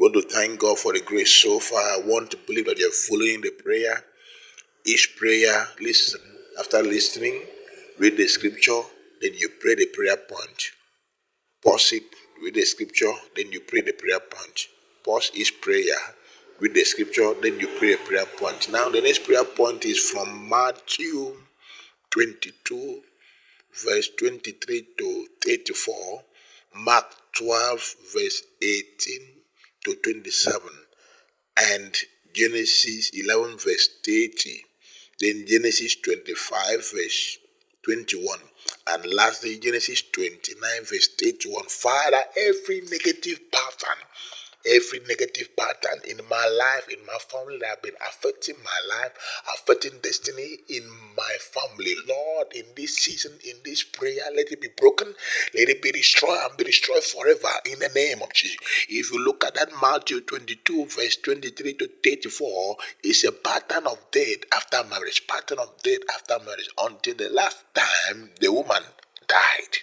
want to thank God for the grace so far. I want to believe that you're following the prayer. Each prayer, listen. After listening, read the scripture, then you pray the prayer point. Pause it, read the scripture, then you pray the prayer point. Pause each prayer, read the scripture, then you pray a prayer point. Now, the next prayer point is from Matthew 22, verse 23 to 34, Mark 12, verse 18 to 27, and Genesis 11, verse 30, then Genesis 25, verse 21, and lastly Genesis 29, verse 31. Father, every negative pattern in my life, in my family that have been affecting my life, affecting destiny in my family, Lord, in this season, in this prayer, let it be broken, let it be destroyed and be destroyed forever in the name of Jesus. If you look at that Matthew 22, verse 23 to 34, it's a pattern of death after marriage, until the last time the woman died.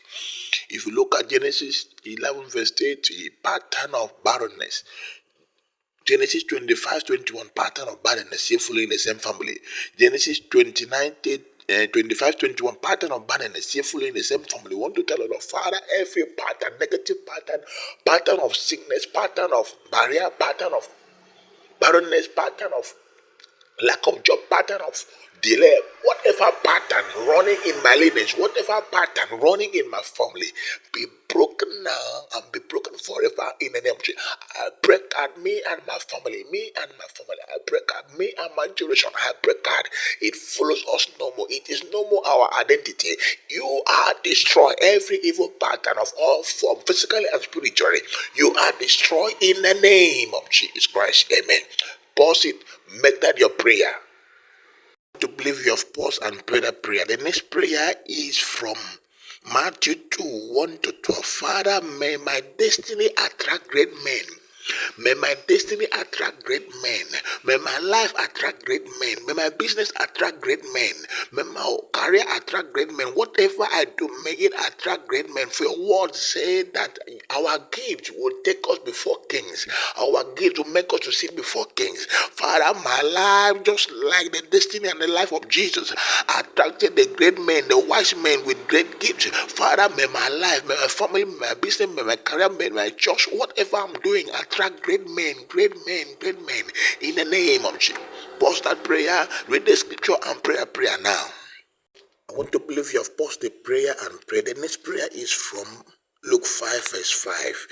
If you look at Genesis 11, verse 30, pattern of barrenness. Genesis 25, 21, pattern of barrenness, safely in the same family. Genesis 29, 25, 21, pattern of barrenness, safely in the same family. We want to tell the Lord, Father, every pattern, negative pattern of sickness, pattern of barrier, pattern of barrenness, pattern of lack of job, pattern of delay, whatever pattern running in my lineage, whatever pattern running in my family, be broken now and be broken forever in the name of Jesus. I break out me and my family, I break out me and my generation, I break out. It follows us no more. It is no more our identity. You are destroyed. Every evil pattern of all form, physically and spiritually, you are destroyed in the name of Jesus Christ. Amen. Pause it, make that your prayer. To believe you have paused and prayed that prayer. The next prayer is from Matthew 2, 1 to 12. Father, may my destiny attract great men. May my destiny attract great men. May my life attract great men. May my business attract great men. May my career attract great men. Whatever I do, may it attract great men. For your word say that our gift will take us before kings. Our gift will make us to sit before kings. Father, my life, just like the destiny and the life of Jesus, attracted the great men, the wise men with great gifts. Father, may my life, may my family, may my business, may my career, may my church, whatever I'm doing, attract great men, in the name of Jesus. Pause that prayer, read the scripture and pray a prayer now. I want to believe you have paused the prayer and pray. The next prayer is from Luke 5, verse 5.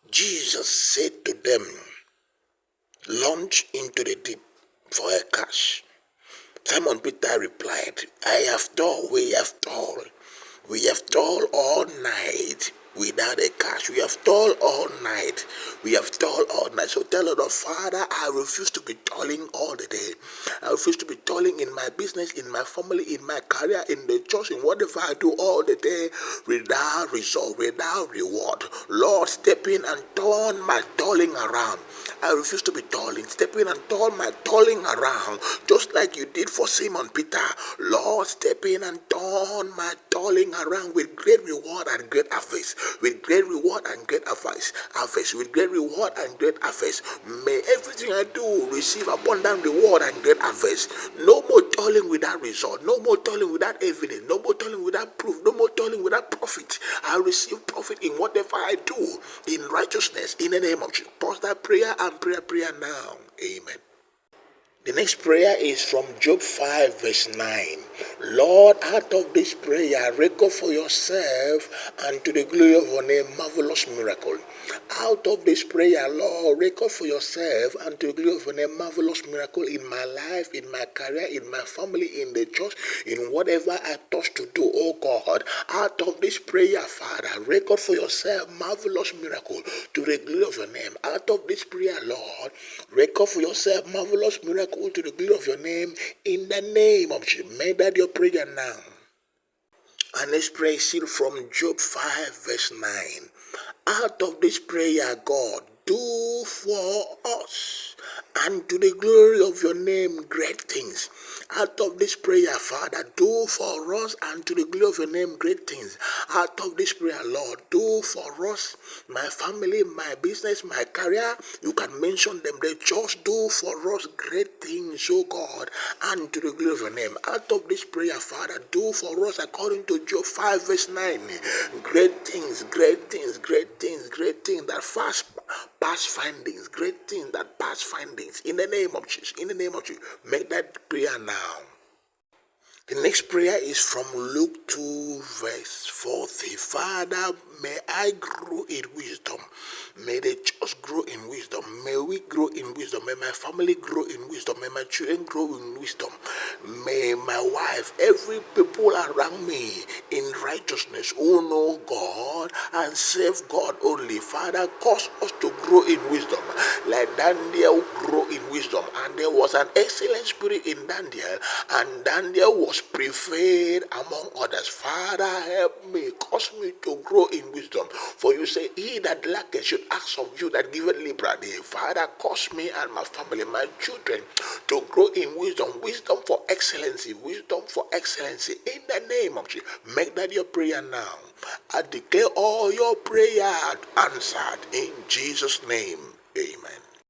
Jesus said to them, launch into the deep for a catch. Simon Peter replied, we have toiled all night without a catch. We have toiled all night. So tell the Lord, Father, I refuse to be toiling all the day. I refuse to be toiling in my business, in my family, in my career, in the church, in whatever I do all the day without result, without reward. Lord, step in and turn my toiling around. I refuse to be toiling. Step in and turn my toiling around, just like you did for Simon Peter. Lord, step in and turn my toiling around with great reward and great harvest. With great reward and great harvest. With great reward and great harvest. May everything I do receive abundant reward and great harvest. No more toiling without result. No more toiling without evidence. No more toiling without proof. No more toiling without profit. I receive profit in whatever I do in righteousness in the name of Jesus. Pause that prayer and pray a prayer now. Amen. The next prayer is from Job 5, verse 9. Lord, out of this prayer, record for yourself and to the glory of your name, marvelous miracle. Out of this prayer, Lord, record for yourself and to the glory of your name, marvelous miracle in my life, in my career, in my family, in the church, in whatever I touch to do, oh God. Out of this prayer, Father, record for yourself, marvelous miracle to the glory of your name. Out of this prayer, Lord, record for yourself, marvelous miracle to the glory of your name in the name of Jesus. Make that your prayer now. And let's pray still from Job 5 verse 9. Out of this prayer, God, do for us and to the glory of your name, great things. Out of this prayer, Father, do for us and to the glory of your name, great things. Out of this prayer, Lord, do for us, my family, my business, my career. You can mention them. The church, do for us great things, oh God, and to the glory of your name. Out of this prayer, Father, do for us according to Job 5 verse 9. Great things, great things, great things, great things that past findings, great things that past findings. In the name of Jesus, in the name of Jesus, make that prayer now. The next prayer is from Luke 2 verse 40. Father, may I grow in wisdom. May the church grow in wisdom. May we grow in wisdom. May my family grow in wisdom. May my children grow in wisdom. May my wife, every people around me in righteousness who know God and serve God only. Father, cause us to grow in wisdom. Like Daniel grow in wisdom. And there was an excellent spirit in Daniel. And Daniel was preferred among others. Father, help me, cause me to grow in wisdom. For you say, he that lacketh should ask of you that giveth liberally. Father, cause me and my family, my children, to grow in wisdom. Wisdom for excellency. Wisdom for excellency. In the name of Jesus. Make that your prayer now. I declare all your prayer answered in Jesus' name. Amen.